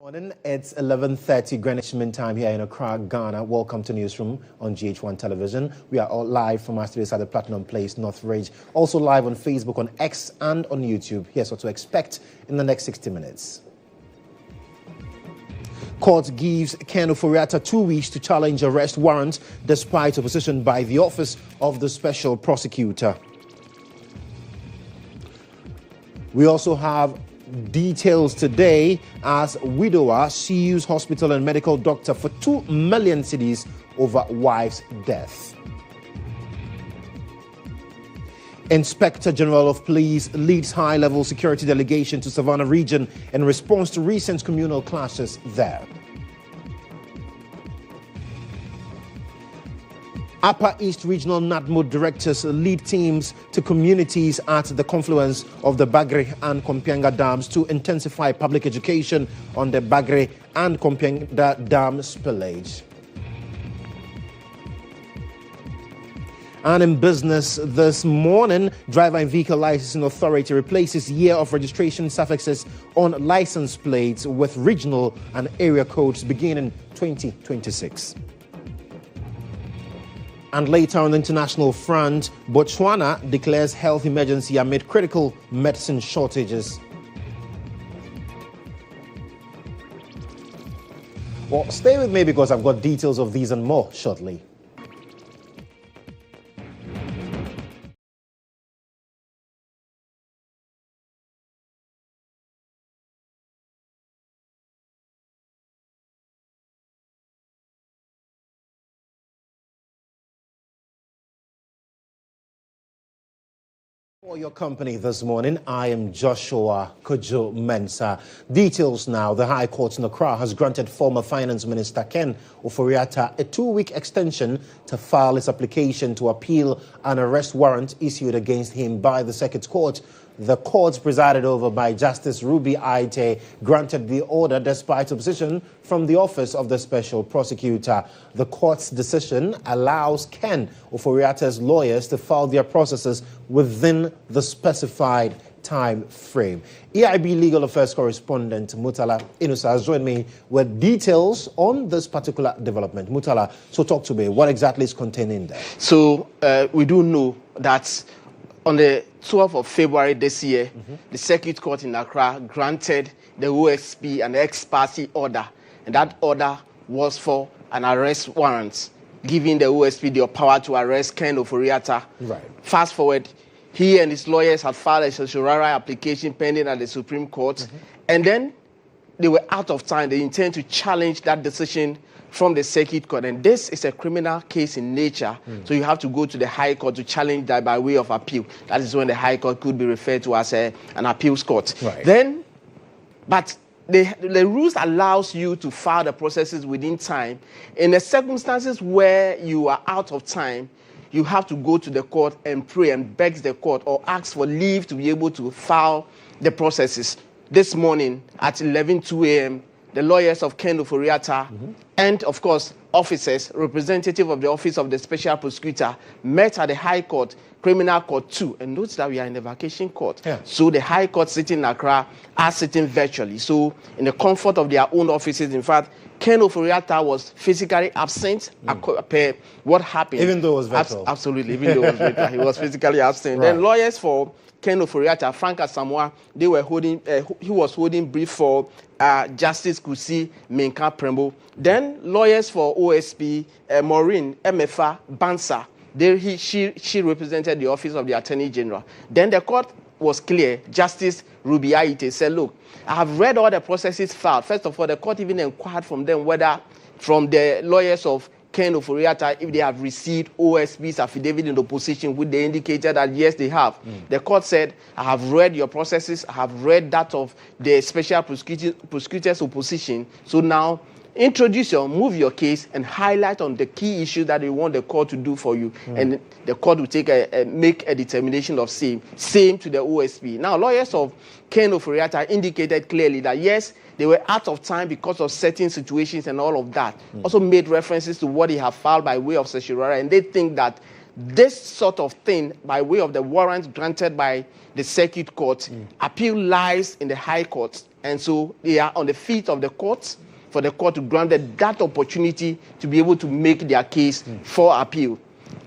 Morning. It's 11:30 Greenwich Mean Time here in Accra, Ghana. Welcome to Newsroom on GHOne Television. We are all live from our studios at the Platinum Place, North Ridge. Also live on Facebook, on X, and on YouTube. Here's what to expect in the next 60 minutes. Court gives Ken Ofori-Atta 2 weeks to challenge arrest warrant despite opposition by the Office of the Special Prosecutor. We also have details today as widower sues hospital and medical doctor for 2 million cedis over wife's death. Inspector General of Police leads high-level security delegation to Savannah region in response to recent communal clashes there. Upper East Regional NADMO directors lead teams to communities at the confluence of the Bagre and Kompianga dams to intensify public education on the Bagre and Kompianga dam spillage. And in business this morning, Driver and Vehicle Licensing Authority replaces year of registration suffixes on license plates with regional and area codes beginning 2026. And later on the international front, Botswana declares health emergency amid critical medicine shortages. Well, stay with me because I've got details of these and more shortly. For your company this morning, I am Joshua Kodjo Mensah. Details now. The High Court in Accra has granted former Finance Minister Ken Ofori-Atta a 2-week extension to file his application to appeal an arrest warrant issued against him by the Circuit Court. The court, presided over by Justice Ruby Aite, granted the order despite opposition from the Office of the Special Prosecutor. The court's decision allows Ken Ofori-Atta's lawyers to file their processes within the specified time frame. EIB Legal Affairs correspondent Mutala Inusa has joined me with details on this particular development. Mutala, so talk to me. What exactly is contained in there? So we do know that on the 12th of February this year, the Circuit Court in Accra granted the OSP an ex parte order, and that order was for an arrest warrant, giving the OSP the power to arrest Ken Ofori-Atta. Right. Fast forward, he and his lawyers had filed a certiorari application pending at the Supreme Court, and then they were out of time. They intend to challenge that decision from the Circuit Court, and this is a criminal case in nature, so you have to go to the High Court to challenge that by way of appeal. That is when the High Court could be referred to as an appeals court. Right. Then, but the rules allows you to file the processes within time. In the circumstances where you are out of time, you have to go to the court and pray and beg the court or ask for leave to be able to file the processes. This morning at 11:02 a.m., the lawyers of Ken Ofori-Atta and, of course, officers, representative of the Office of the Special Prosecutor, met at the High Court, Criminal Court 2. And notice that we are in the vacation court. Yeah. So the High Court sitting in Accra are sitting virtually. So in the comfort of their own offices, in fact, Ken Ofori-Atta was physically absent per what happened. Even though it was virtual. Absolutely, even though it was virtual. He was physically absent. Right. Then lawyers for Ken Ofori-Atta, Frank Asamoah, they were holding, he was holding brief for Justice Kusi Menka Prembo. Then lawyers for OSP, Maureen Mfa Bansa, she represented the Office of the Attorney General. Then the court was clear. Justice Ruby Aite said, look, I have read all the processes filed. First of all, the court even inquired from them whether, from the lawyers of Ken Ofori-Atta, if they have received OSP's affidavit in opposition, which they indicated that yes, they have. The court said, I have read your processes, I have read that of the special prosecutor's opposition. So now, move your case and highlight on the key issues that you want the court to do for you. And the court will make a determination of same to the OSP. Now, lawyers of Ken Ofori-Atta indicated clearly that yes, they were out of time because of certain situations and all of that. Also made references to what they have filed by way of certiorari, and they think that this sort of thing, by way of the warrant granted by the circuit court, appeal lies in the high court. And so they are on the feet of the court for the court to grant them that opportunity to be able to make their case for appeal.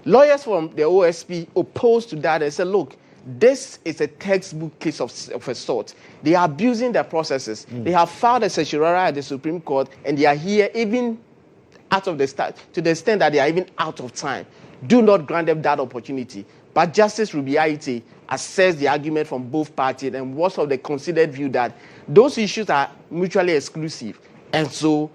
Lawyers from the OSP opposed to that and said, look, this is a textbook case of a sort. They are abusing their processes. They have filed a certiorari at the Supreme Court, and they are here even out of the start, to the extent that they are even out of time. Do not grant them that opportunity. But Justice Rubiaite assessed the argument from both parties and was of the considered view that those issues are mutually exclusive. And so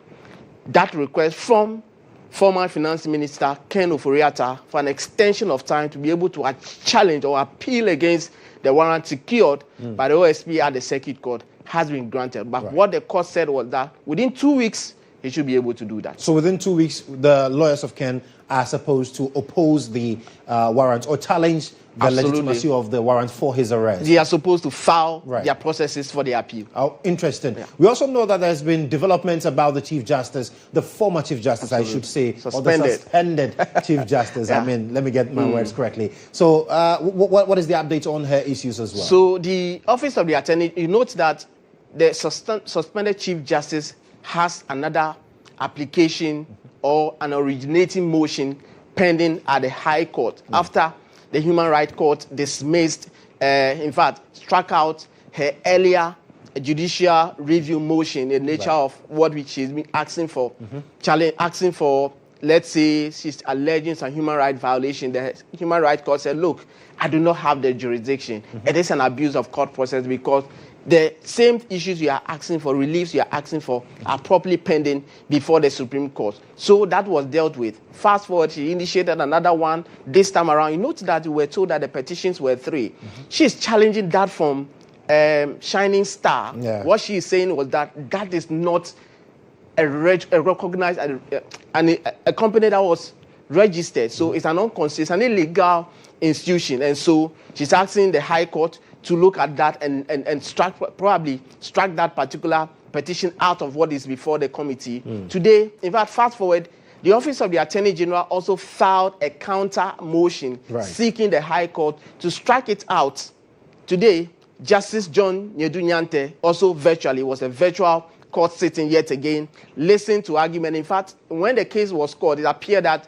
that request from former Finance Minister Ken Ofori-Atta for an extension of time to be able to challenge or appeal against the warrant secured by the OSP at the Circuit Court has been granted. But what the court said was that within 2 weeks, he should be able to do that. So within 2 weeks, the lawyers of Ken are supposed to oppose the warrant or challenge the legitimacy of the warrant for his arrest. They are supposed to file their processes for the appeal. Oh, interesting. Yeah. We also know that there's been developments about the Chief Justice, the former Chief Justice, I should say, or the suspended Chief Justice. I mean, let me get my words correctly. So what is the update on her issues as well? So the Office of the Attorney, you note that the suspended Chief Justice has another application or an originating motion pending at the High Court after the Human Rights Court dismissed, in fact, struck out her earlier judicial review motion in the nature of what she's been asking for, asking for, let's say, she's alleging some human rights violation. The Human Rights Court said, look, I do not have the jurisdiction. It is an abuse of court process because the same issues you are asking for, reliefs you are asking for, are properly pending before the Supreme Court. So that was dealt with. Fast forward, she initiated another one this time around. You note that we were told that the petitions were 3. She's challenging that from Shining Star. What she is saying was that that is not a recognized a company that was registered. So it's an inconsistent, an illegal institution. And so she's asking the High Court to look at that and probably strike that particular petition out of what is before the committee. Today, in fact, fast forward, the Office of the Attorney General also filed a counter motion seeking the High Court to strike it out. Today, Justice John Nyedu-Nyante also virtually was a virtual court sitting yet again, listened to argument. In fact, when the case was called, it appeared that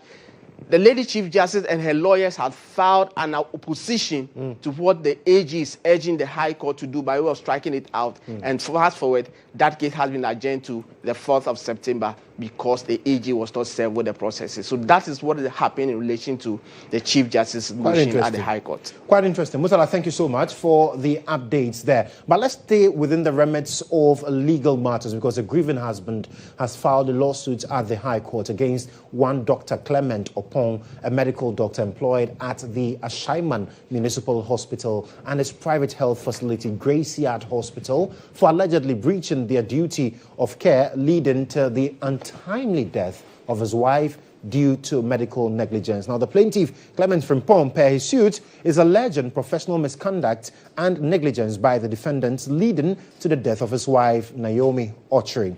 the Lady Chief Justice and her lawyers had filed an opposition to what the AG is urging the High Court to do by way of striking it out. And fast forward, that case has been adjourned to the 4th of September because the AG was not served with the processes. So that is what is happening in relation to the Chief Justice's motion at the High Court. Quite interesting. Musala, thank you so much for the updates there. But let's stay within the remits of legal matters because a grieving husband has filed a lawsuit at the High Court against one Dr. Clement Opong, a medical doctor employed at the Ashaiman Municipal Hospital and its private health facility, Grace Yard Hospital, for allegedly breaching their duty of care, leading to the untimely death of his wife due to medical negligence. Now, the plaintiff, Clement Frimpong, per his suit, is alleging professional misconduct and negligence by the defendants, leading to the death of his wife, Naomi Ochiri.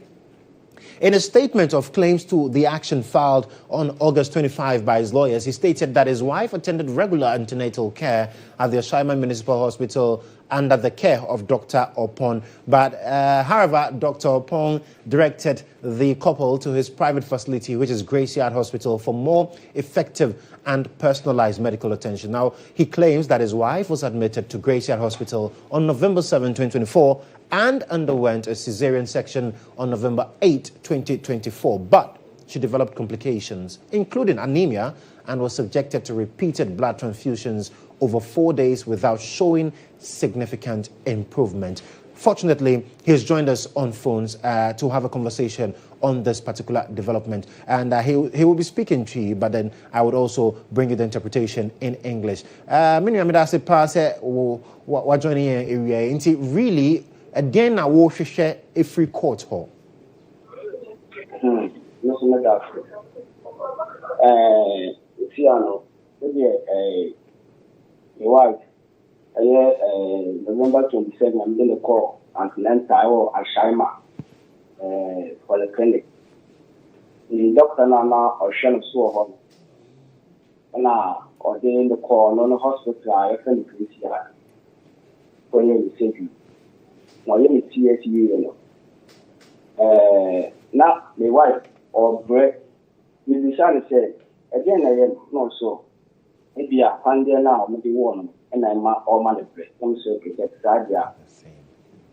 In a statement of claims to the action filed on August 25 by his lawyers, he stated that his wife attended regular antenatal care at the Ashaiman Municipal Hospital under the care of Dr. Opong. But, however, Dr. Opong directed the couple to his private facility, which is Grace Yard Hospital, for more effective and personalized medical attention. Now, he claims that his wife was admitted to Grace Yard Hospital on November 7, 2024, and underwent a cesarean section on November 8, 2024. But she developed complications, including anemia, and was subjected to repeated blood transfusions over 4 days without showing significant improvement. Fortunately, he has joined us on phones to have a conversation on this particular development. And he will be speaking to you, but then I would also bring you the interpretation in English. What joining area? Really, again, I will share a free court hall. November 27th, I'm going to call Antenatal or Ashaiman for the clinic. The doctor Nana or Shannon Sword or they in the call on the hospital, I can increase that. For you, you now you need TSU, now my wife or bread, you decided to say, again, I am not so. Maybe I find there now, maybe one, and I'm all money bread. I'm so good at that.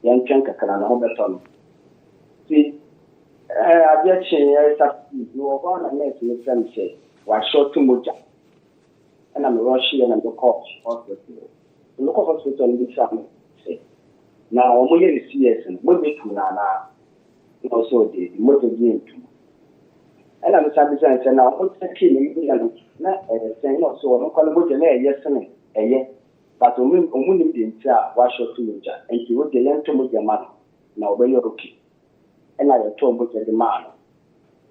Young Chanka can I better. See, I just say, you are going to make me say, why short too much? And I'm rushing and I'm the coach hospital. The local hospital in this family say, now, I'm going to see us and maybe to Nana, also the motor game too. And I'm saying, now, what's the killing? Not saying, no, so I'm calling the yes, and yes. But I'm only the entire wash or two, and he would the young to move your man. Now, where you're okay. And I told him the man.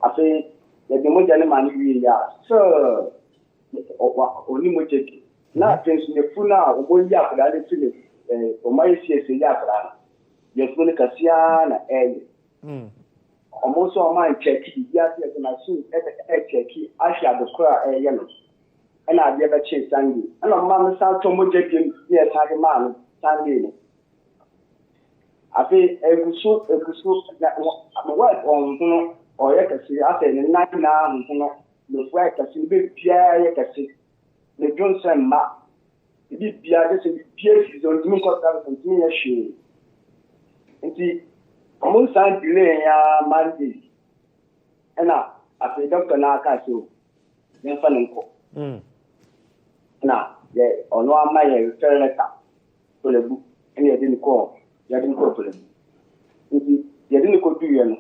I say, the Mojana man, we are, sir. Only Mojaki. Now, since the Funa, one yard, I didn't for my CS Yakra. Yes, Monica Siana, and almost all my checky, yes, and I soon checky, I shall the cry a yellow. And I never changed Sandy. And I'm Mamma San Tomojakin, yes, I had a man, Sandy. I say, every so, I'm a wife on, or I can see, I say, the night now, the work I see, big Pierre, I can see, the Johnson map. The big Pierre, this is Pierre, on New Coast and me a shoe. And see, almost I delay Monday. And I say, Dr. Naka, so, then fun. Now, yeah, on one my return letter to the book, and you didn't call. You didn't call to them. You didn't go to you, and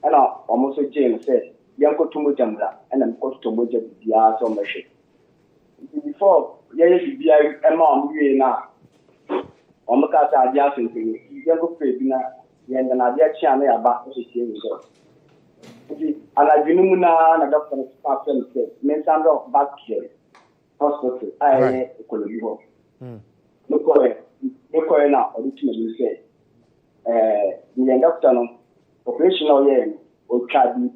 I almost a Jane said, Young go to Mojamla, and I'm going to Mojam, the ass on my ship. Before, yeah, you be a mom, you now. On the cat, I just think you go pay dinner, and I get channel about the same result. And I didn't know, and I got from the staff and said, Mensah back here. Hospital, I could be home. Look away now, originally say, the end of tunnel, operational year, or Chadi,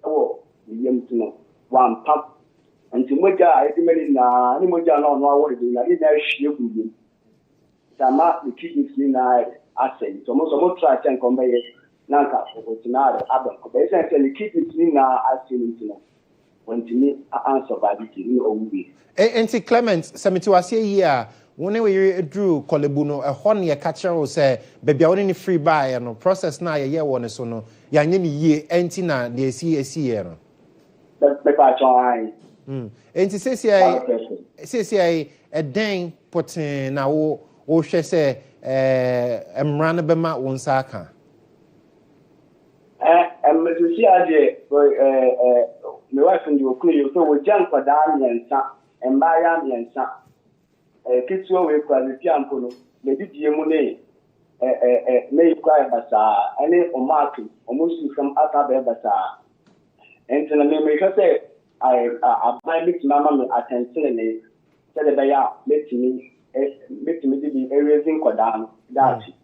oh, the young to know, one pump, and to Moja, I didn't any Moja no what it is, I didn't shield with him. Sama, the kidneys in I say, so most try and convey it, Nanka, or Tinada, Adam, but essentially the kidneys in I say, when to me, I answer by the kidney or we. And Clement, Samituasia here, whenever you drew Kolebuno, a honey, a catcher will say, baby, I only free buy and process now a year one so no, Yanni ye, Antina, the CAC. That's the patch on. And to say, a dang putting now, or she say, Mranabema won Saka. And to see, my wife and you clear, so we jump for Dami and Sa, and Miami and Sa. Kids away from the piano, maybe Diamone, may cry Bassa, any Omaki, almost from Atabe Bassa. And then I may say, I mix Mamma attention, said the Baya, let me be erasing Kodam. That's it.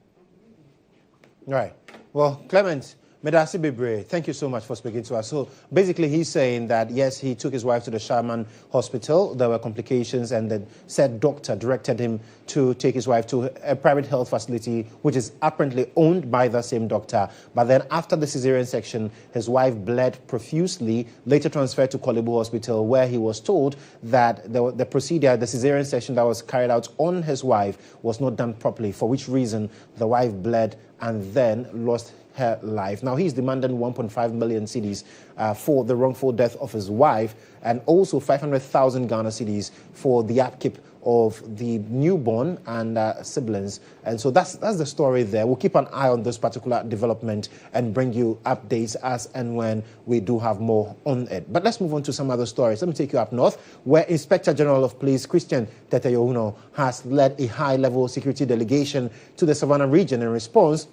Right. Well, Clement. Medasi Bibre, thank you so much for speaking to us. So basically he's saying that yes, he took his wife to the Sharman hospital. There were complications and the said doctor directed him to take his wife to a private health facility, which is apparently owned by the same doctor. But then after the cesarean section, his wife bled profusely, later transferred to Kolebu Hospital, where he was told that the procedure, the cesarean section that was carried out on his wife was not done properly, for which reason the wife bled and then lost her life. Now, he's demanding 1.5 million cedis for the wrongful death of his wife and also 500,000 Ghana cedis for the upkeep of the newborn and siblings. And so that's the story there. We'll keep an eye on this particular development and bring you updates as and when we do have more on it. But let's move on to some other stories. Let me take you up north, where Inspector General of Police Christian GHOne has led a high-level security delegation to the Savannah region in response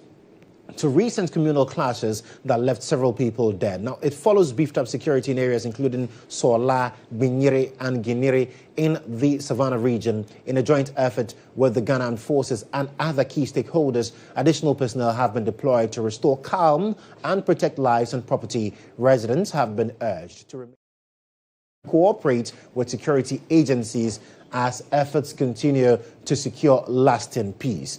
to recent communal clashes that left several people dead. Now, it follows beefed up security in areas including Sola, Binyere, and Guinere in the Savannah region. In a joint effort with the Ghana Armed Forces and other key stakeholders, additional personnel have been deployed to restore calm and protect lives and property. Residents have been urged to remain cooperate with security agencies as efforts continue to secure lasting peace.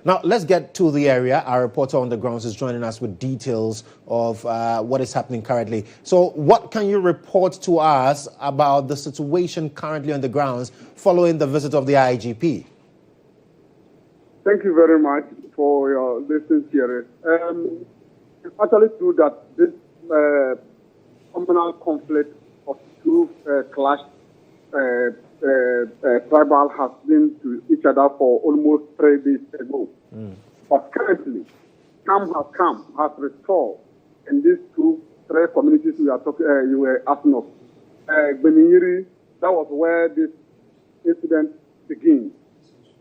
Now, let's get to the area. Our reporter on the grounds is joining us with details of what is happening currently. So what can you report to us about the situation currently on the grounds following the visit of the IGP? Thank you very much for your listening here. It's actually true that this communal conflict of two clash tribal has been to each other for almost 3 days ago. But currently, calm has restored in these three communities we are talking. You were asking of Beniri. That was where this incident began,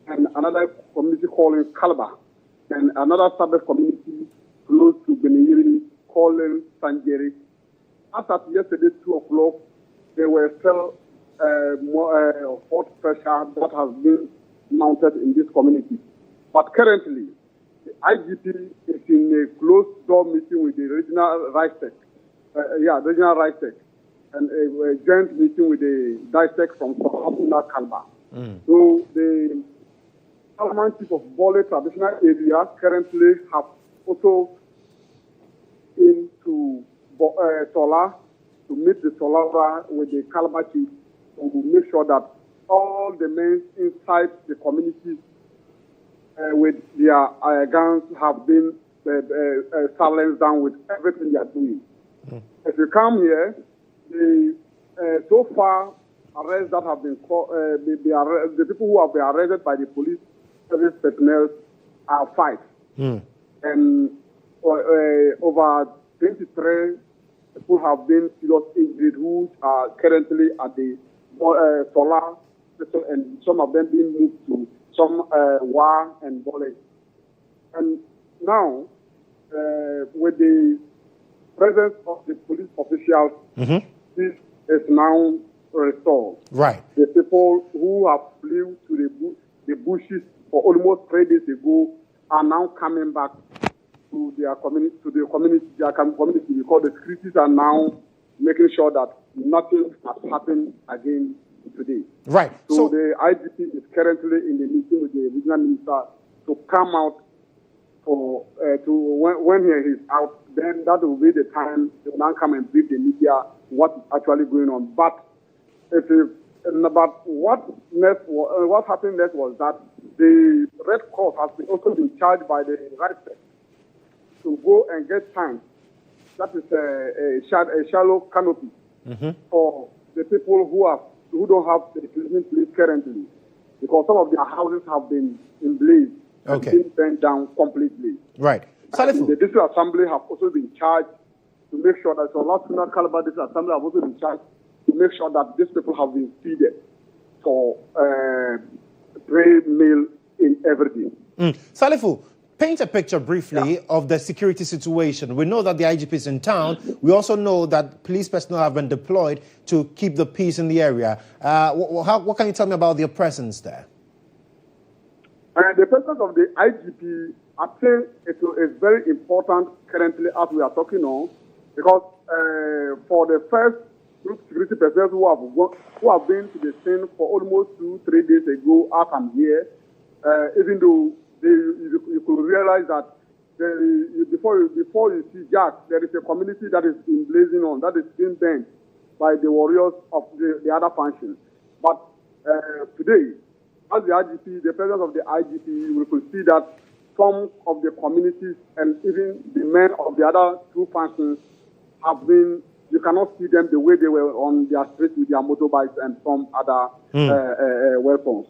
and another community called Kalba, and another sub community close to Beniri called Sanjeri. As of yesterday, 2 o'clock, there were still more hot pressure that has been mounted in this community. But currently, the IGP is in a closed-door meeting with the regional RISEC, and a joint meeting with the DISEC from South Kalba. So the Parliament Chief of Bole traditional area currently have also into Sola to meet the Solara with the Kalba Chief to make sure that all the men inside the communities with their guns have been silenced down with everything they are doing. If you come here, so far arrests that have been the people who have been arrested by the police service personnel are 5, and over 23 people have been seriously injured who are currently at the Solar, and some of them being moved to some Wa and Bole. And now, with the presence of the police officials, this is now restored. Right. The people who have fled to the bushes for almost 3 days ago are now coming back to their community. Their community, because the securities are now making sure that nothing has happened again today. Right. So the IGP is currently in the meeting with the regional minister to come out for when he is out. Then that will be the time they will now come and brief the media what is actually going on. But what happened next was that the Red Cross has also been charged by the RISEC to go and get tanks. That is a shallow canopy for the people who don't have the cleaning place currently, because some of their houses have been in blaze and been burned down completely. Right. Salifu. The district assembly have also been charged to make sure that Solar Calabar district assembly have also been charged to make sure that these people have been feeded for dray meal in every day. Salifu, paint a picture briefly of the security situation. We know that the IGP is in town. We also know that police personnel have been deployed to keep the peace in the area. What can you tell me about their presence there? The presence of the IGP, I think it is very important currently as we are talking on, because for the first group security personnel who have been to the scene for almost 2-3 days ago as I'm here, even though you could realize that before you see Jack, there is a community that is blazing on, that is being burned by the warriors of the other functions. But today, as the IGP, the presence of the IGP, we could see that some of the communities and even the men of the other 2 functions have been, you cannot see them the way they were on their streets with their motorbikes and some other weapons.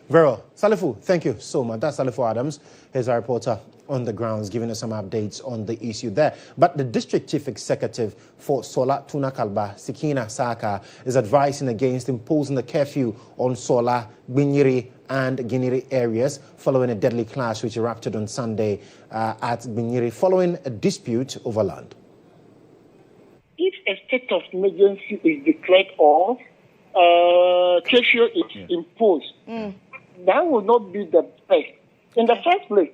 Very well. Salifu, thank you so much. That's Salifu Adams. He's our reporter on the grounds, giving us some updates on the issue there. But the district chief executive for Sola Tuna Kalba, Sikina Saka, is advising against imposing a curfew on Sola, Binyiri and Giniri areas following a deadly clash which erupted on Sunday at Binyiri following a dispute over land. If a state of emergency is declared or curfew is imposed, that will not be the best. In the first place,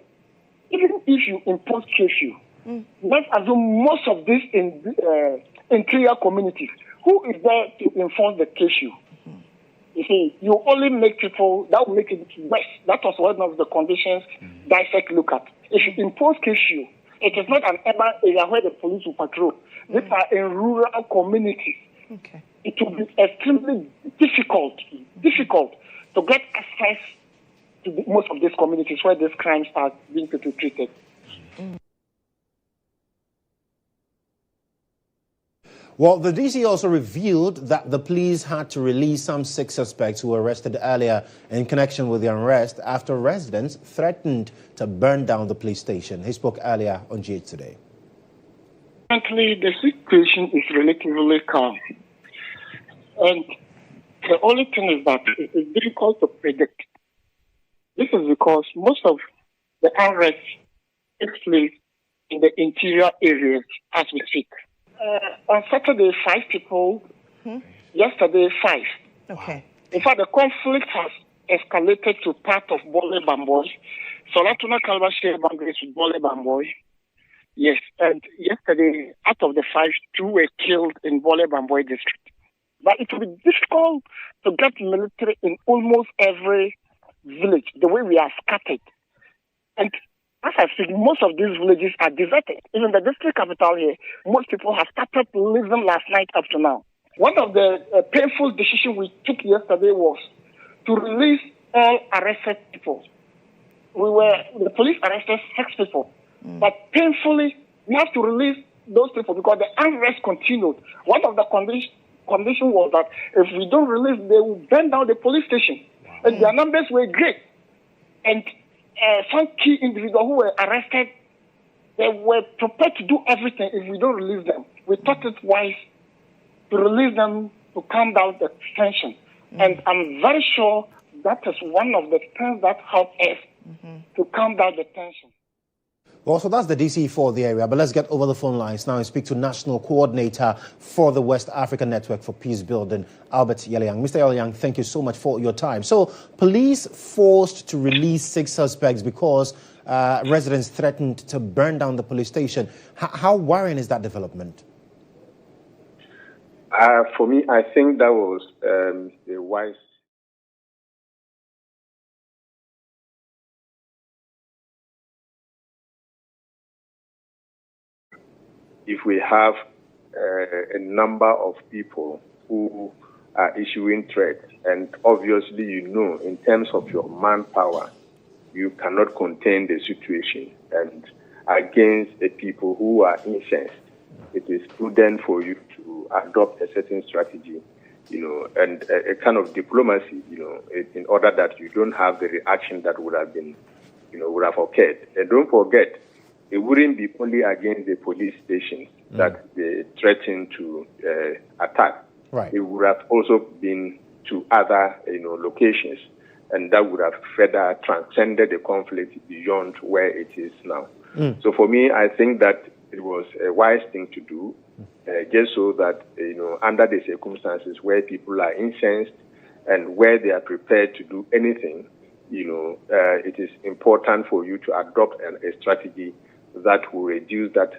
even if you impose curfew, let's assume most of these interior communities. Who is there to enforce the curfew? You see, you only make people, that will make it worse. That was one of the conditions DISEC look at. If you impose curfew, it is not an urban area where the police will patrol. These are in rural communities. Okay. It will be extremely difficult to get access to most of these communities where these crimes are being perpetrated. Well, the DC also revealed that the police had to release some 6 suspects who were arrested earlier in connection with the unrest after residents threatened to burn down the police station. He spoke earlier on GH Today. Currently, the situation is relatively calm. And the only thing is that it is difficult to predict. This is because most of the unrest takes place in the interior areas as we speak. On Saturday, 5 people. Yesterday, 5. Okay. In fact, the conflict has escalated to part of Bole Bamboy. Solatuna Kalba share boundaries with Bole Bamboy. Yes, and yesterday, out of the 5, 2 were killed in Bole Bamboy district. But it will be difficult to get military in almost every village, the way we are scattered. And as I speak, most of these villages are deserted. Even the district capital here, most people have started leaving last night up to now. One of the painful decisions we took yesterday was to release all arrested people. The police arrested 6 people. But painfully, we have to release those people because the unrest continued. One of the conditions was that if we don't release, they will burn down the police station. And their numbers were great. And some key individuals who were arrested, they were prepared to do everything if we don't release them. We thought it wise to release them to calm down the tension. And I'm very sure that is one of the things that helped us to calm down the tension. Well, so that's the DC for the area, but let's get over the phone lines now and speak to National Coordinator for the West African Network for Peace Building, Albert Yeliang. Mr. Yeliang, thank you so much for your time. So, police forced to release 6 suspects because residents threatened to burn down the police station. How worrying is that development? For me, I think that was a wise. If we have a number of people who are issuing threats, and obviously, in terms of your manpower, you cannot contain the situation. And against the people who are incensed, it is prudent for you to adopt a certain strategy, and a kind of diplomacy, in order that you don't have the reaction that would have been, would have occurred. And don't forget, it wouldn't be only against the police stations that they threatened to attack. Right. It would have also been to other, locations, and that would have further transcended the conflict beyond where it is now. So for me, I think that it was a wise thing to do, just so that, under the circumstances where people are incensed and where they are prepared to do anything, it is important for you to adopt a strategy that will reduce that,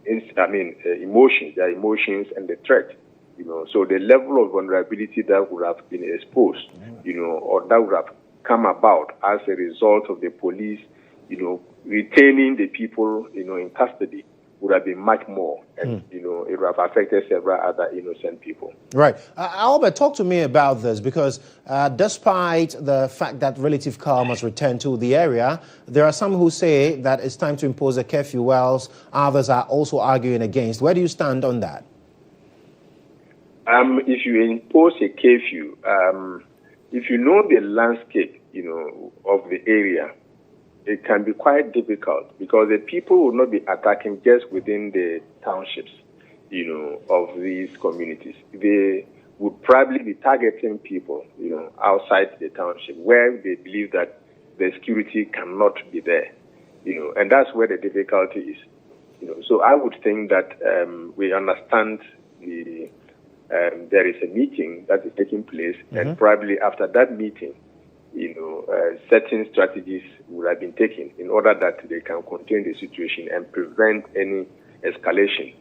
their emotions and the threat, So the level of vulnerability that would have been exposed, or that would have come about as a result of the police, retaining the people, in custody would have been much more, and it would have affected several other innocent people. Right. Albert, talk to me about this, because despite the fact that relative calm has returned to the area, there are some who say that it's time to impose a curfew, whilst others are also arguing against. Where do you stand on that? If you impose a curfew, if you know the landscape, of the area, it can be quite difficult because the people will not be attacking just within the townships, of these communities. They would probably be targeting people, outside the township where they believe that the security cannot be there, and that's where the difficulty is. So I would think that we understand there is a meeting that is taking place, and probably after that meeting, certain strategies would have been taken in order that they can contain the situation and prevent any, escalation,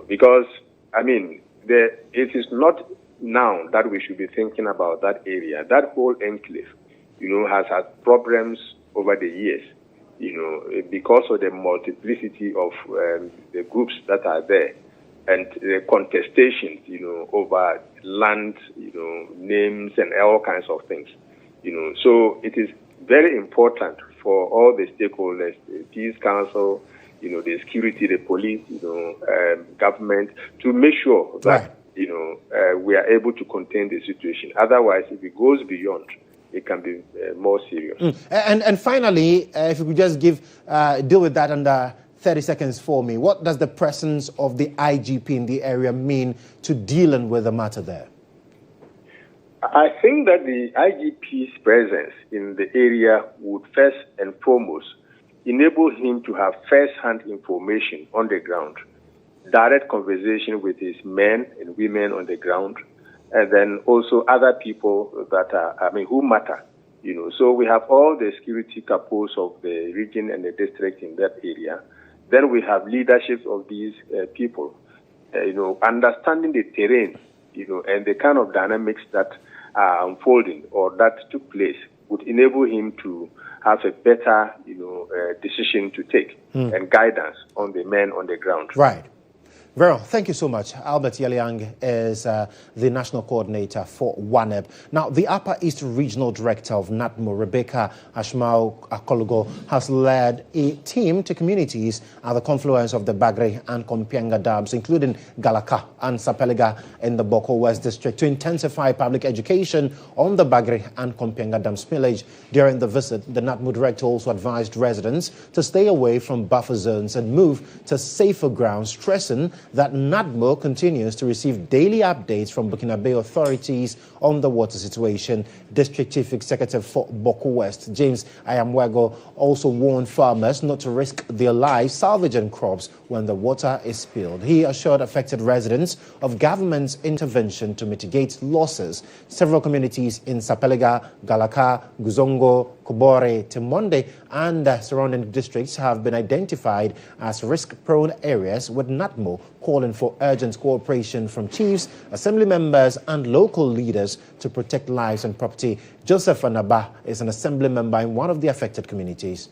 because, I mean, it is not now that we should be thinking about that area. That whole enclave, has had problems over the years, because of the multiplicity of the groups that are there and the contestations, over land, names and all kinds of things, So it is very important for all the stakeholders, the Peace Council, the security, the police, government, to make sure that, we are able to contain the situation. Otherwise, if it goes beyond, it can be more serious. And finally, if you could just deal with that under 30 seconds for me. What does the presence of the IGP in the area mean to dealing with the matter there? I think that the IGP's presence in the area would first and foremost enable him to have first-hand information on the ground, direct conversation with his men and women on the ground, and then also other people that are, who matter, So we have all the security capos of the region and the district in that area. Then we have leadership of these people, understanding the terrain, and the kind of dynamics that are unfolding or that took place would enable him to have a better, decision to take and guidance on the men on the ground. Right. Very well. Thank you so much. Albert Yeliang is the National Coordinator for GHOne. Now, the Upper East Regional Director of NADMO, Rebecca Ashmao-Akologo, has led a team to communities at the confluence of the Bagre and Kompianga dams, including Galaka and Sapeliga in the Boko West District, to intensify public education on the Bagre and Kompianga dam spillage. During the visit, the NADMO Director also advised residents to stay away from buffer zones and move to safer ground, stressing that NADMO continues to receive daily updates from Burkinabe authorities on the water situation. District Chief Executive for Boko West, James Ayamwego, also warned farmers not to risk their lives salvaging crops when the water is spilled. He assured affected residents of government's intervention to mitigate losses. Several communities in Sapeliga, Galaka, Guzongo, Kobore, Timonde, and surrounding districts have been identified as risk-prone areas, with NADMO calling for urgent cooperation from chiefs, assembly members, and local leaders to protect lives and property. Joseph Anaba is an assembly member in one of the affected communities.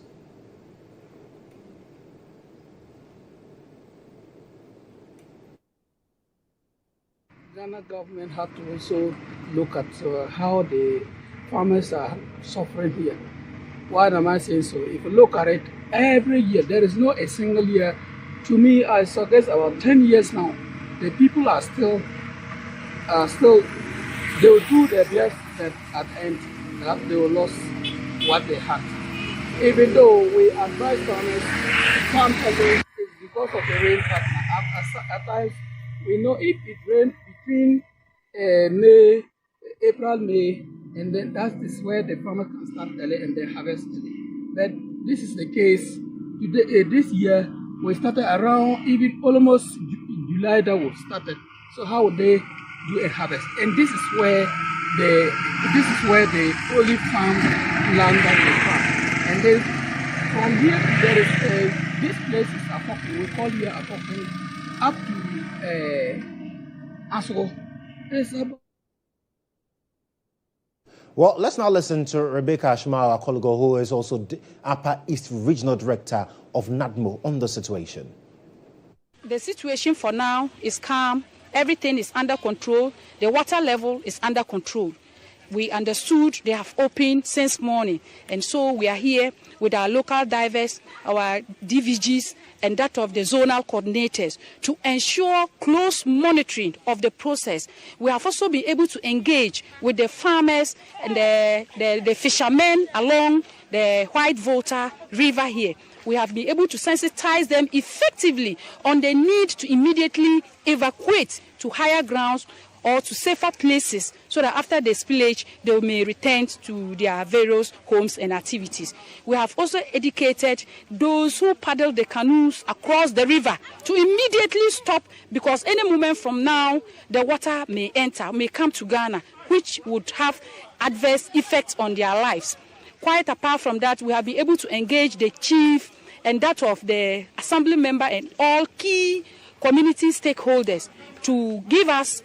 Ghana government had to also look at how the farmers are suffering here. Why am I saying so? If you look at it, every year, there is no a single year. To me, I suggest about 10 years now, the people are still, they will do their best that at the end that they will lose what they had. Even though we advise farmers to farm again, it's because of the rain pattern. At times, we know if it rains between April, May, and then that is where the farmer can start early and they harvest early. But this is the case today. This year we started around even almost July that we started. So how would they do a harvest? And this is where the olive farm land that they farm. And then from here there is this place is Apoko. We call here Apoko up to Aso. It's about. Well, let's now listen to Rebecca Ashmao-Akologo, who is also the Upper East Regional Director of NADMO, on the situation. The situation for now is calm. Everything is under control. The water level is under control. We understood they have opened since morning. And so we are here with our local divers, our DVGs, and that of the zonal coordinators to ensure close monitoring of the process. We have also been able to engage with the farmers and the fishermen along the White Volta River here. We have been able to sensitize them effectively on the need to immediately evacuate to higher grounds or to safer places, so that after the spillage, they may return to their various homes and activities. We have also educated those who paddle the canoes across the river to immediately stop, because any moment from now, the water may enter, may come to Ghana, which would have adverse effects on their lives. Quite apart from that, we have been able to engage the chief and that of the assembly member and all key community stakeholders to give us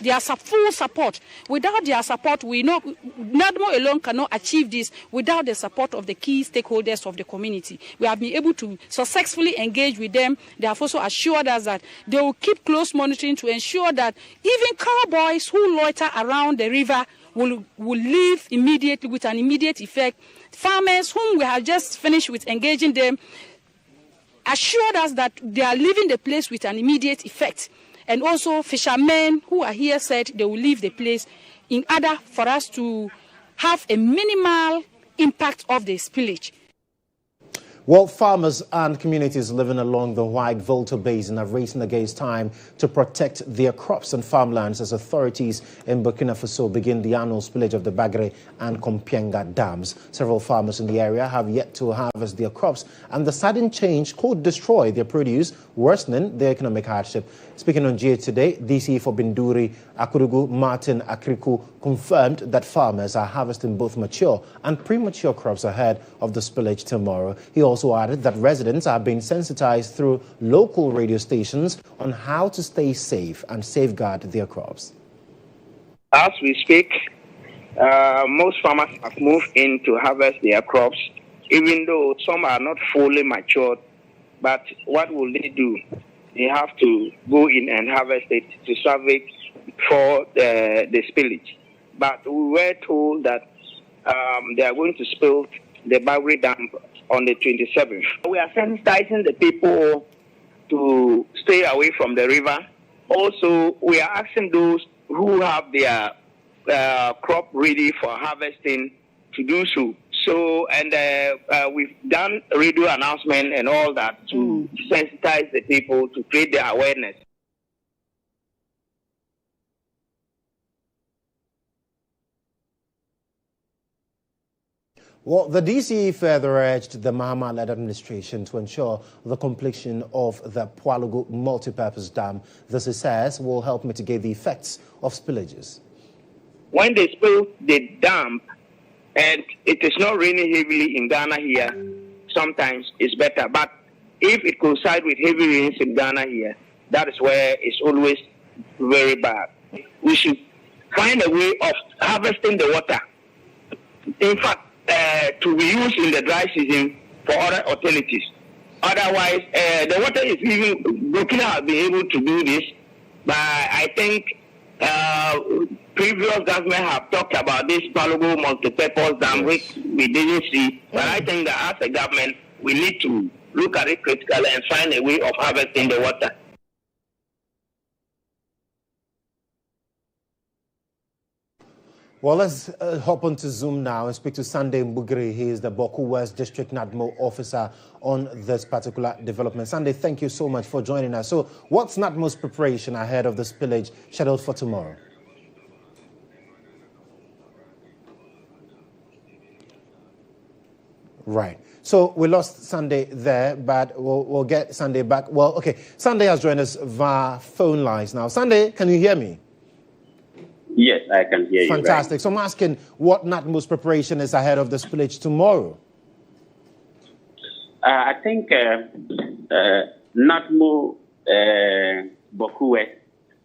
their full support. Without their support, we know NADMO alone cannot achieve this without the support of the key stakeholders of the community. We have been able to successfully engage with them. They have also assured us that they will keep close monitoring to ensure that even cowboys who loiter around the river will leave immediately with an immediate effect. Farmers whom we have just finished with engaging them assured us that they are leaving the place with an immediate effect. And also fishermen who are here said they will leave the place in order for us to have a minimal impact of the spillage. Well, farmers and communities living along the White Volta Basin are racing against time to protect their crops and farmlands as authorities in Burkina Faso begin the annual spillage of the Bagre and Kompienga dams. Several farmers in the area have yet to harvest their crops, and the sudden change could destroy their produce, worsening their economic hardship. Speaking on GH today, DC for Binduri, Akurugu Martin Akriku confirmed that farmers are harvesting both mature and premature crops ahead of the spillage tomorrow. He also added that residents are being sensitized through local radio stations on how to stay safe and safeguard their crops. As we speak, most farmers have moved in to harvest their crops, even though some are not fully matured. But what will they do? They have to go in and harvest it to salvage for the spillage. But we were told that they are going to spill the Bagre Dam on the 27th. We are sensitizing the people to stay away from the river. Also, we are asking those who have their crop ready for harvesting to do so. So, and we've done radio announcement and all that to sensitize the people to create their awareness. Well, the DCE further urged the Mahama-led administration to ensure the completion of the Pualugu multipurpose dam. This, it says, will help mitigate the effects of spillages. When they spill the dam, and it is not raining heavily in Ghana here, sometimes it's better. But if it coincides with heavy rains in Ghana here, that is where it's always very bad. We should find a way of harvesting the water. In fact, to be used in the dry season for other utilities. Otherwise, the water is even, Burkina has been able to do this, but I think previous government have talked about this Pualugu multipurpose dam, which we didn't see. But I think that as a government, we need to look at it critically and find a way of harvesting the water. Well, let's hop on to Zoom now and speak to Sunday Mbugiri. He is the Boku West District NADMO officer on this particular development. Sunday, thank you so much for joining us. So what's NADMO's preparation ahead of the spillage scheduled for tomorrow? Right. So we lost Sunday there, but we'll get Sunday back. Well, okay. Sunday has joined us via phone lines now. Sunday, can you hear me? Yes, I can hear you. Fantastic. Right. So I'm asking what NADMO's preparation is ahead of the spillage tomorrow. I think NADMO, Boku West,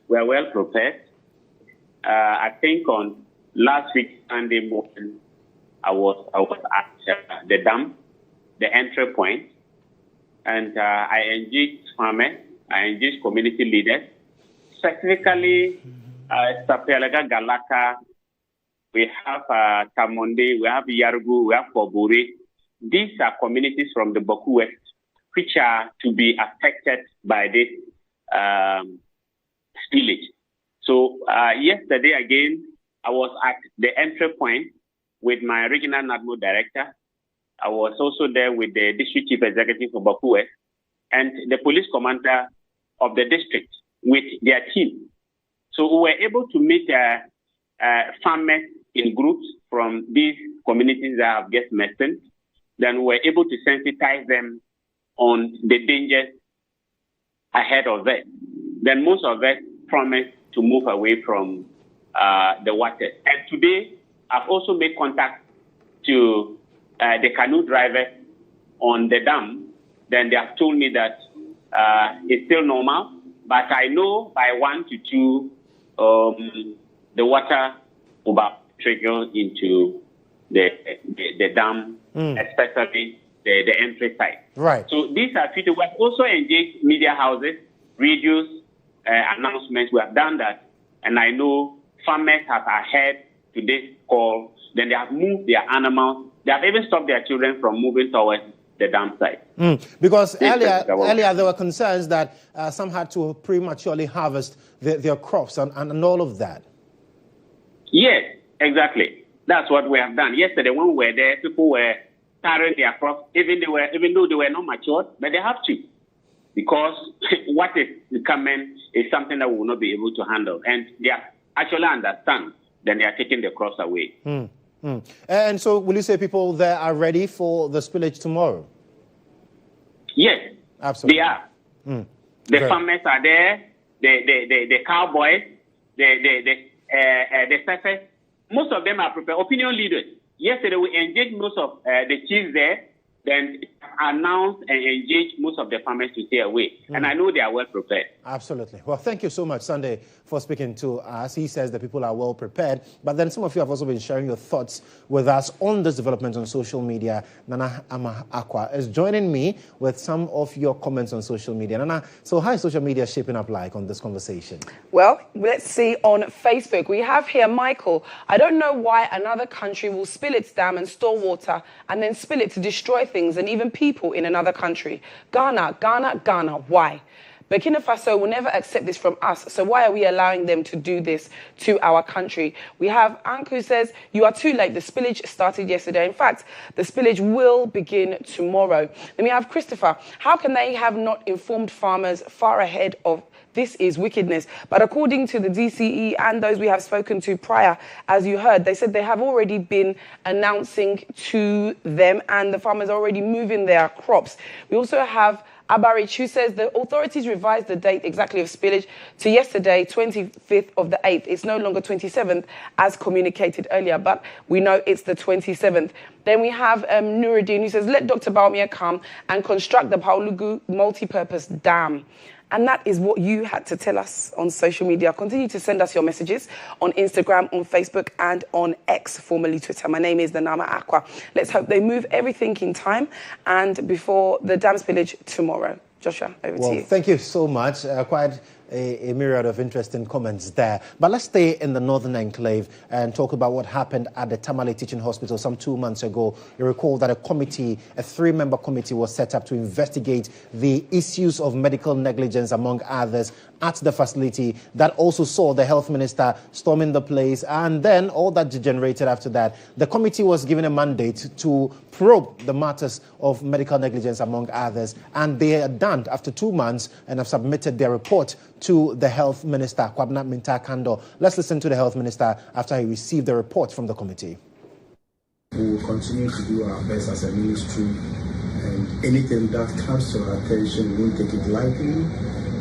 were well prepared. I think on last week Sunday morning, I was at the dam, the entry point, and I engaged farmers, I engaged community leaders, specifically Sapelaga Galaka, we have Tamonde, we have Yarugu, we have Kobure. These are communities from the Boku West which are to be affected by this spillage. So yesterday again, I was at the entry point with my regional NADMO director. I was also there with the district chief executive of Boku West and the police commander of the district with their team. So we were able to meet farmers in groups from these communities that have just mentioned. Then we were able to sensitize them on the dangers ahead of that. Then most of us promised to move away from the water. And today, I've also made contact to the canoe drivers on the dam, then they have told me that it's still normal. But I know by 1 to 2, the water will trickle into the dam, especially the entry side. Right. So these are future. We have also engaged media houses, radios, announcements. We have done that, and I know farmers have adhered to this call. Then they have moved their animals. They have even stopped their children from moving towards the dam site. Because earlier there were concerns that some had to prematurely harvest their crops and all of that. Yes, exactly. That's what we have done. Yesterday when we were there, people were tarring their crops, even though they were not matured, but they have to. Because what is coming is something that we will not be able to handle. And they actually understand, then they are taking the crops away. And so will you say people there are ready for the spillage tomorrow? Yes, absolutely. They are. The farmers are there, the cowboys, the surfers. Most of them are prepared. Opinion leaders. Yesterday we engaged most of the chiefs there, then announced and engaged most of the farmers to stay away. And I know they are well prepared. Absolutely. Well, thank you so much, Sunday, for speaking to us. He says that people are well prepared, but then some of you have also been sharing your thoughts with us on this development on social media. Nana Ama Aqua is joining me with some of your comments on social media. Nana, so how is social media shaping up like on this conversation? Well, let's see on Facebook. We have here Michael. I don't know why another country will spill its dam and store water and then spill it to destroy things and even people in another country. Ghana, why? Burkina Faso will never accept this from us, so why are we allowing them to do this to our country? We have Anku who says, you are too late. The spillage started yesterday. In fact, the spillage will begin tomorrow. Then we have Christopher. How can they have not informed farmers far ahead of this is wickedness? But according to the DCE and those we have spoken to prior, as you heard, they said they have already been announcing to them and the farmers are already moving their crops. We also have Abarich, who says the authorities revised the date exactly of spillage to yesterday, 25th of the 8th. It's no longer 27th as communicated earlier, but we know it's the 27th. Then we have Nuruddin, who says, let Dr. Baumia come and construct the Paulugu multi-purpose dam. And that is what you had to tell us on social media. Continue to send us your messages on Instagram, on Facebook, and on X, formerly Twitter. My name is Nanama Aqua. Let's hope they move everything in time and before the dam spillage tomorrow. Joshua, over to you. Thank you so much. Quite a myriad of interesting comments there. But let's stay in the Northern Enclave and talk about what happened at the Tamale Teaching Hospital some 2 months ago. You recall that a 3-member committee was set up to investigate the issues of medical negligence, among others, at the facility. That also saw the health minister storming the place, and then all that degenerated after that. The committee was given a mandate to probe the matters of medical negligence, among others, and they are done after 2 months and have submitted their report to the health minister, Kwabena Minta-Kando. Let's listen to the health minister after he received the report from the committee. We will continue to do our best as a ministry, and anything that comes to our attention, we won't take it lightly.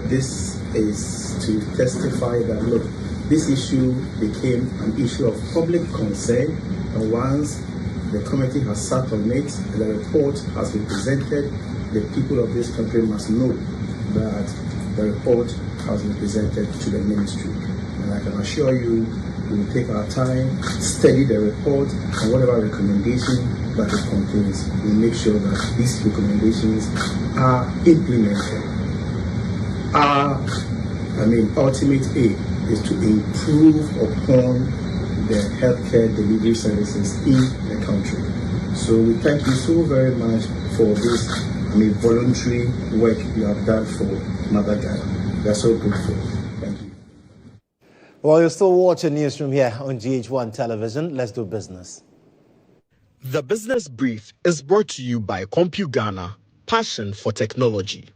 This is to testify that, look, this issue became an issue of public concern, and once the committee has sat on it, the report has been presented, the people of this country must know that the report has been presented to the ministry. And I can assure you, we will take our time, study the report, and whatever recommendation that it contains, we make sure that these recommendations are implemented. Our ultimate aim is to improve upon the healthcare delivery services in the country. So we thank you so very much for this voluntary work you have done for Mother Ghana. We are so grateful. Thank you. Well, you're still watching Newsroom here on GHOne Television. Let's do business. The Business Brief is brought to you by CompuGhana, passion for technology.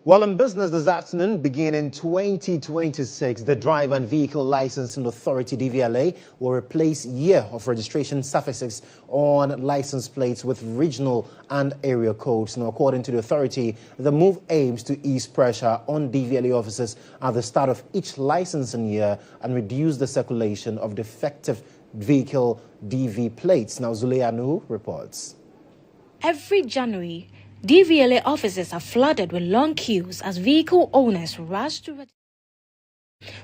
Well, in business this afternoon, beginning in 2026, the Driver and Vehicle Licensing Authority, DVLA, will replace year of registration suffixes on license plates with regional and area codes. Now, according to the authority, the move aims to ease pressure on DVLA officers at the start of each licensing year and reduce the circulation of defective vehicle DV plates. Now, Zulea Nuhu reports. Every January, DVLA offices are flooded with long queues as vehicle owners rush to register.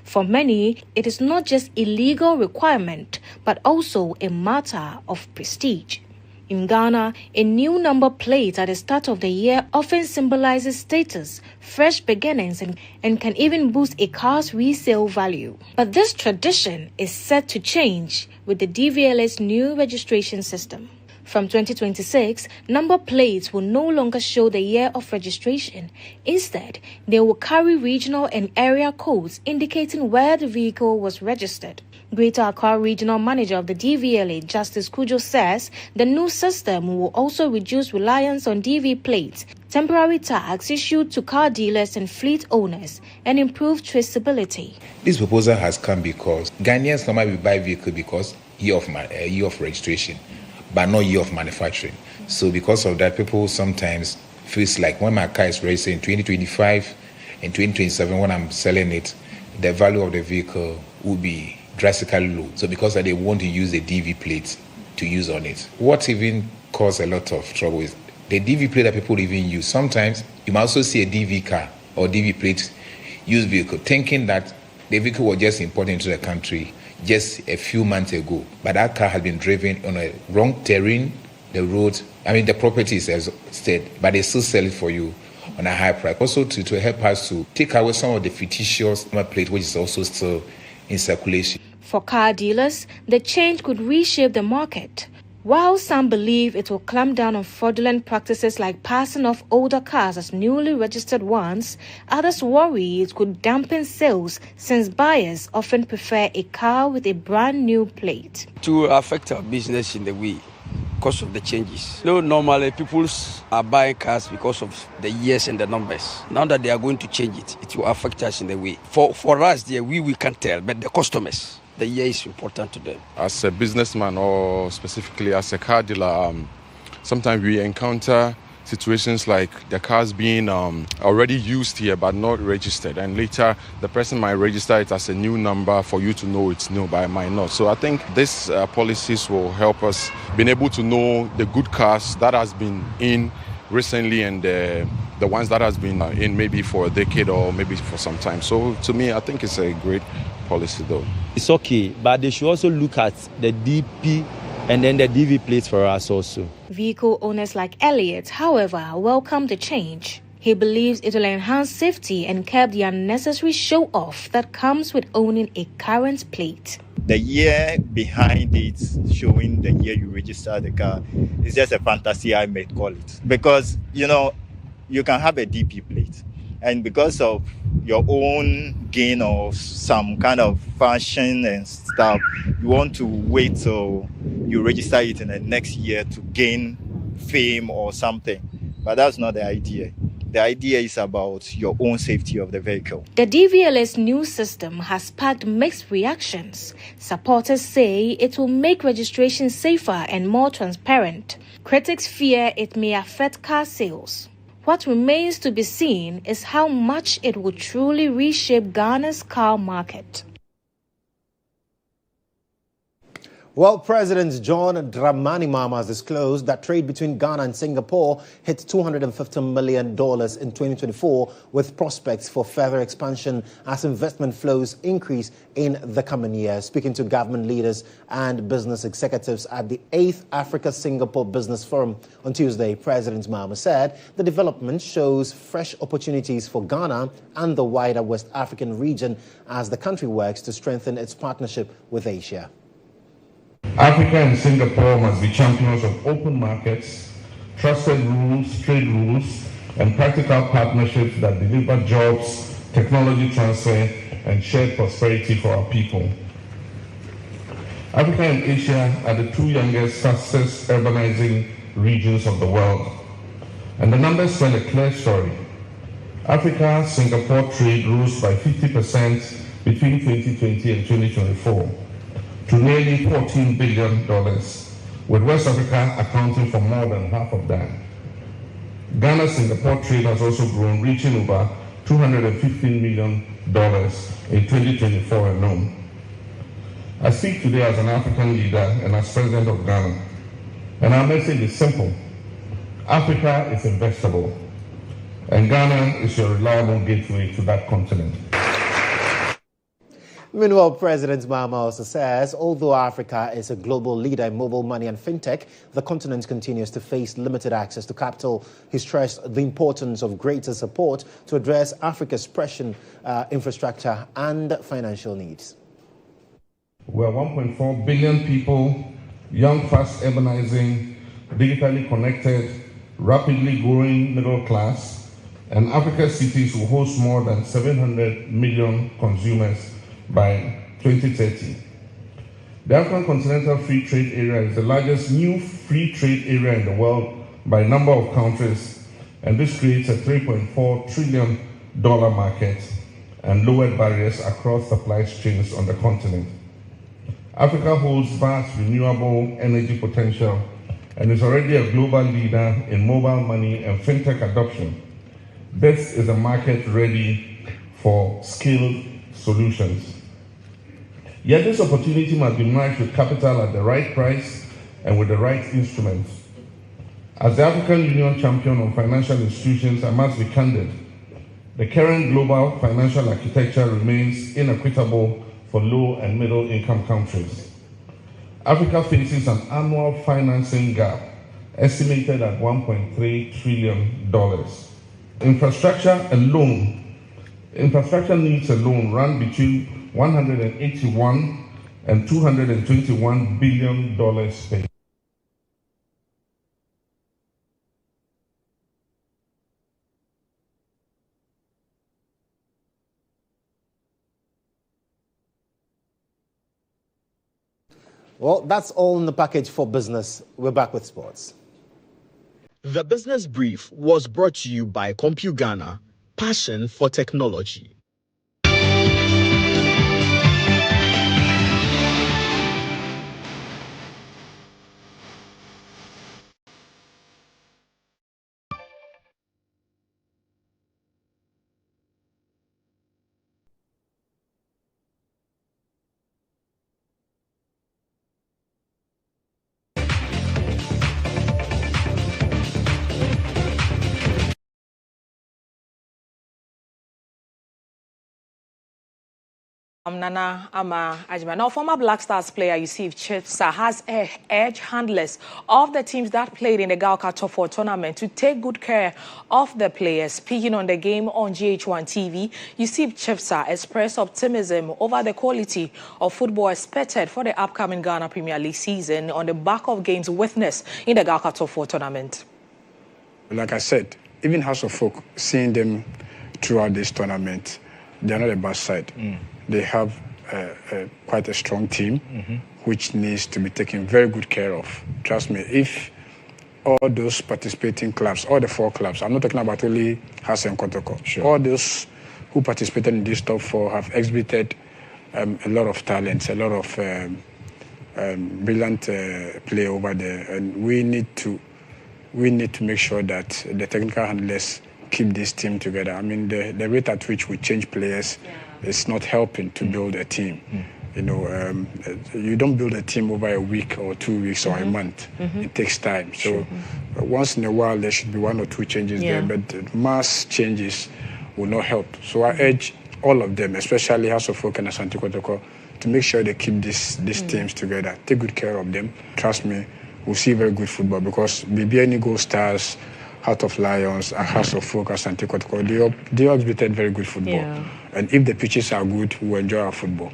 For many, it is not just a legal requirement, but also a matter of prestige. In Ghana, a new number plate at the start of the year often symbolizes status, fresh beginnings, and can even boost a car's resale value. But this tradition is set to change with the DVLA's new registration system. From 2026, number plates will no longer show the year of registration. Instead, they will carry regional and area codes indicating where the vehicle was registered. Greater Accra Regional Manager of the DVLA, Justice Kodjo, says the new system will also reduce reliance on DV plates, temporary tags issued to car dealers and fleet owners, and improve traceability. This proposal has come because Ghanaians normally buy vehicle because year of registration, but not year of manufacturing. So because of that, people sometimes feels like when my car is registered in 2025 and 2027, when I'm selling it, the value of the vehicle will be drastically low. So because they want to use the DV plate to use on it. What even causes a lot of trouble is the DV plate that people even use. Sometimes you might also see a DV car or DV plate used vehicle, thinking that the vehicle was just imported into the country just a few months ago, but that car has been driven on a wrong terrain, the road, the properties as said, but they still sell it for you on a high price. Also to help us to take away some of the fictitious number plate, which is also still in circulation. For car dealers, the change could reshape the market. While some believe it will clamp down on fraudulent practices like passing off older cars as newly registered ones, others worry it could dampen sales since buyers often prefer a car with a brand new plate. To affect our business in the way because of the changes. So normally people are buying cars because of the years and the numbers. Now that they are going to change it, it will affect us in the way. For us, we can't tell, but the customers, the year is important to them. As a businessman or specifically as a car dealer, sometimes we encounter situations like the cars being already used here but not registered, and later the person might register it as a new number for you to know it's new, but it might not. So I think these policies will help us being able to know the good cars that has been in recently and the ones that has been in maybe for a decade or maybe for some time. So to me, I think it's a great policy though. It's okay, but they should also look at the DP and then the DV plates for us also. Vehicle owners like Elliot, however, welcome the change. He believes it will enhance safety and curb the unnecessary show-off that comes with owning a current plate. The year behind it, showing the year you register the car, is just a fantasy, I may call it. Because, you can have a DP plate. And because of your own gain or some kind of fashion and stuff, you want to wait till you register it in the next year to gain fame or something. But that's not the idea. The idea is about your own safety of the vehicle. The DVLA's new system has sparked mixed reactions. Supporters say it will make registration safer and more transparent. Critics fear it may affect car sales. What remains to be seen is how much it will truly reshape Ghana's car market. Well, President John Dramani Mahama has disclosed that trade between Ghana and Singapore hit $250 million in 2024, with prospects for further expansion as investment flows increase in the coming years. Speaking to government leaders and business executives at the 8th Africa-Singapore Business Forum on Tuesday, President Mahama said the development shows fresh opportunities for Ghana and the wider West African region as the country works to strengthen its partnership with Asia. Africa and Singapore must be champions of open markets, trusted rules, trade rules, and practical partnerships that deliver jobs, technology transfer, and shared prosperity for our people. Africa and Asia are the two youngest, fastest urbanizing regions of the world, and the numbers tell a clear story. Africa-Singapore trade rose by 50% between 2020 and 2024 to nearly $14 billion, with West Africa accounting for more than half of that. Ghana-Singapore trade has also grown, reaching over $215 million in 2024 alone. I speak today as an African leader and as President of Ghana, and our message is simple. Africa is investable, and Ghana is your reliable gateway to that continent. Meanwhile, President Mahama also says, although Africa is a global leader in mobile money and fintech, the continent continues to face limited access to capital. He stressed the importance of greater support to address Africa's pressing infrastructure and financial needs. We are 1.4 billion people, young, fast urbanizing, digitally connected, rapidly growing middle class, and Africa's cities will host more than 700 million consumers by 2030. The African Continental Free Trade Area is the largest new free trade area in the world by number of countries, and this creates a $3.4 trillion market and lowered barriers across supply chains on the continent. Africa holds vast renewable energy potential and is already a global leader in mobile money and fintech adoption. This is a market ready for skilled solutions. Yet this opportunity must be matched with capital at the right price and with the right instruments. As the African Union champion of financial institutions, I must be candid. The current global financial architecture remains inequitable for low and middle income countries. Africa faces an annual financing gap estimated at $1.3 trillion. Infrastructure needs alone run between 181 and $221 billion per year. Well, that's all in the package for business. We're back with sports. The Business Brief was brought to you by CompuGhana, passion for technology. Nana Ama Ajima. Now, former Black Stars player Yusuf Chefsa has urged handlers of the teams that played in the Galka Top 4 tournament to take good care of the players. Speaking on the game on GHOne TV, Yusuf Chefsa expressed optimism over the quality of football expected for the upcoming Ghana Premier League season on the back of games witnessed in the Galka Top 4 tournament. Like I said, even House of Folk, seeing them throughout this tournament, they're not a bad side. They have quite a strong team, which needs to be taken very good care of. Trust me, if all those participating clubs, all the 4 clubs, I'm not talking about only House and Kotoko, all those who participated in this top 4 have exhibited a lot of talents, a lot of brilliant play over there, and we need to make sure that the technical handlers keep this team together. I mean, the rate at which we change players is not helping to build a team. You know, you don't build a team over a week or 2 weeks or a month. It takes time. So once in a while, there should be 1 or 2 changes there, but mass changes will not help. So I urge all of them, especially House of Folk and Asante Kotoko, to make sure they keep these teams together. Take good care of them. Trust me, we'll see very good football because BBN Gold Stars, Heart of Lions, and House of Folk, Asante Kotoko, they all exhibited very good football. And if the pitches are good, we'll enjoy our football.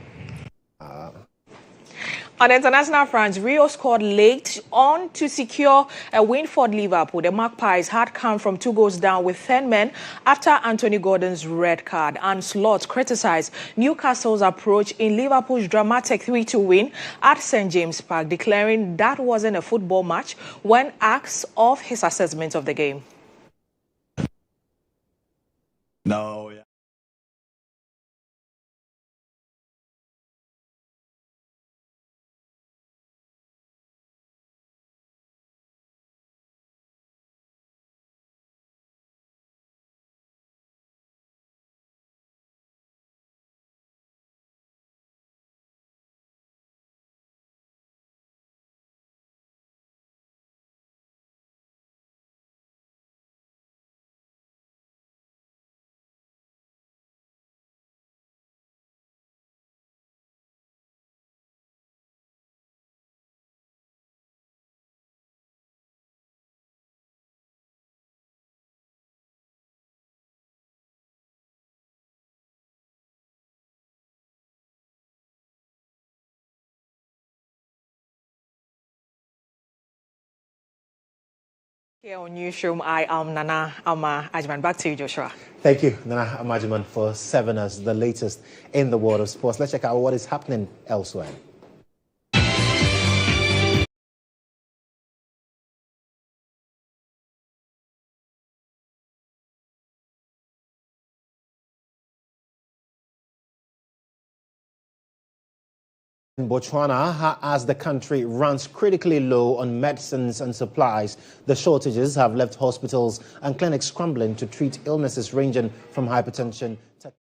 On the international front, Rio scored late on to secure a win for Liverpool. The Magpies had come from 2 goals down with 10 men after Anthony Gordon's red card. And Slot criticized Newcastle's approach in Liverpool's dramatic 3-2 win at St. James Park, declaring that wasn't a football match when asked of his assessment of the game. No. Here on Newsroom, I am Nana Ama Ajman. Back to you, Joshua. Thank you, Nana Amajiman, for serving us the latest in the world of sports. Let's check out what is happening elsewhere. In Botswana, as the country runs critically low on medicines and supplies, the shortages have left hospitals and clinics scrambling to treat illnesses ranging from hypertension to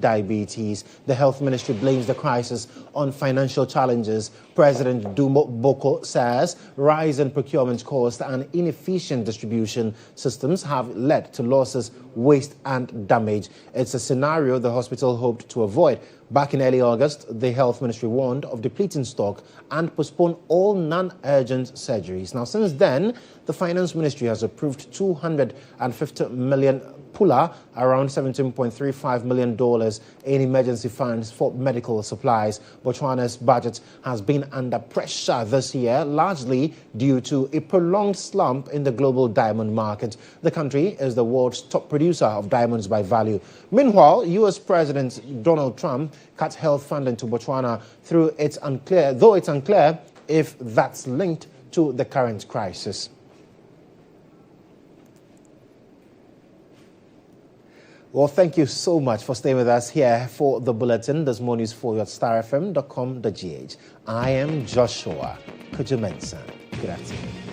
diabetes. The health ministry blames the crisis on financial challenges. President Dumo Boko says rising procurement costs and inefficient distribution systems have led to losses, waste and damage. It's a scenario the hospital hoped to avoid. Back in early August, the health ministry warned of depleting stock and postponed all non-urgent surgeries. Now, since then, the finance ministry has approved 250 million pula, around $17.35 million in emergency funds for medical supplies. Botswana's budget has been under pressure this year, largely due to a prolonged slump in the global diamond market. The country is the world's top producer of diamonds by value. Meanwhile, U.S. President Donald Trump cut health funding to Botswana though it's unclear if that's linked to the current crisis. Well, thank you so much for staying with us here for the bulletin. There's more news for you at starfm.com.gh. I am Joshua Kodjo Mensah. Good afternoon.